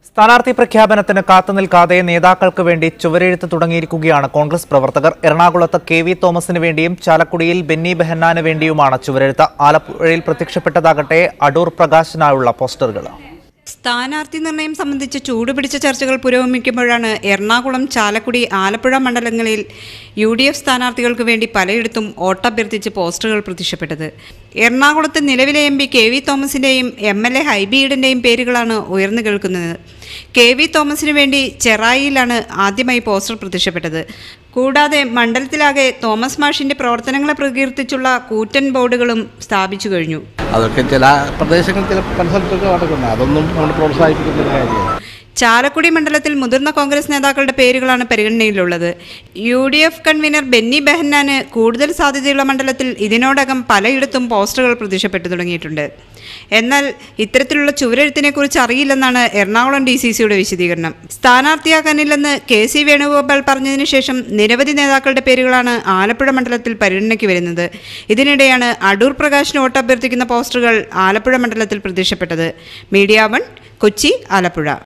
സ്ഥാനാർത്ഥി പ്രഖ്യാപനത്തിന് കാത്തുനിൽക്കാതെ നേതാക്കൾക്ക് വേണ്ടി ചുവരെഴുത്ത് തുടങ്ങിയിരിക്കുകയാണ് കോൺഗ്രസ് പ്രവർത്തകർ. എറണാകുളത്ത് കെ.വി. തോമസിന് വേണ്ടിയും ചാലക്കുടിയിൽ ബെന്നി ബെഹന്നാന് വേണ്ടിയുമാണ് ചുവരെഴുത്ത്. ആലപ്പുഴയിൽ പ്രത്യക്ഷപ്പെട്ടതാകട്ടെ അടൂർ പ്രകാശിനായുള്ള പോസ്റ്ററുകൾ. സ്ഥാനാർത്ഥി നിർണയം സംബന്ധിച്ച് ചൂടുപിടിച്ച ചർച്ചകൾ പുരോഗമിക്കുമ്പോഴാണ് എറണാകുളം, ചാലക്കുടി, ആലപ്പുഴ മണ്ഡലങ്ങളിൽ UDF സ്ഥാനാർത്ഥികൾക്ക് വേണ്ടി പലയിടത്തും വോട്ടഭ്യർത്ഥിച്ച് പോസ്റ്ററുകൾ പ്രത്യക്ഷപ്പെട്ടത്. എറണാകുളത്ത് നിലവിലെ MP കെ.വി. തോമസിന്റെയും MLA ഹൈബി ഈഡന്റെയും പേരുകളാണ് ഉയർന്നു കേൾക്കുന്നത്. കെ.വി. തോമസിന് വേണ്ടി ചെറായിയിലാണ് ആദ്യമായി പോസ്റ്റർ പ്രത്യക്ഷപ്പെട്ടത്. കൂടാതെ മണ്ഡലത്തിലാകെ തോമസ് മാഷിന്റെ പ്രവർത്തനങ്ങളെ പ്രകീർത്തിച്ചുള്ള കൂറ്റൻ ബോർഡുകളും സ്ഥാപിച്ചു കഴിഞ്ഞു. അതൊക്കെ ചില പ്രദേശങ്ങളിൽ ചില പല സ്ഥലത്തൊക്കെ നടക്കുന്നത്, അതൊന്നും നമ്മൾ പ്രോത്സാഹിപ്പിക്കുന്ന കാര്യമാണ്. ചാലക്കുടി മണ്ഡലത്തിൽ മുതിർന്ന കോൺഗ്രസ് നേതാക്കളുടെ പേരുകളാണ് പരിഗണനയിലുള്ളത്. UDF കൺവീനർ ബെന്നി ബെഹന്നാന് കൂടുതൽ സാധ്യതയുള്ള മണ്ഡലത്തിൽ ഇതിനോടകം പലയിടത്തും പോസ്റ്ററുകൾ പ്രത്യക്ഷപ്പെട്ടു തുടങ്ങിയിട്ടുണ്ട്. എന്നാൽ ഇത്തരത്തിലുള്ള ചുവരെഴുത്തിനെക്കുറിച്ച് അറിയില്ലെന്നാണ് എറണാകുളം DCCയുടെ വിശദീകരണം. സ്ഥാനാർത്ഥിയാകാനില്ലെന്ന് KC വേണുഗോപാൽ പറഞ്ഞതിനു ശേഷം നിരവധി നേതാക്കളുടെ പേരുകളാണ് ആലപ്പുഴ മണ്ഡലത്തിൽ പരിഗണനയ്ക്ക് വരുന്നത്. ഇതിനിടെയാണ് അടൂർ പ്രകാശിന് വോട്ടഭ്യർത്ഥിക്കുന്ന പോസ്റ്ററുകൾ ആലപ്പുഴ മണ്ഡലത്തിൽ പ്രത്യക്ഷപ്പെട്ടത്. മീഡിയ 1, കൊച്ചി, ആലപ്പുഴ.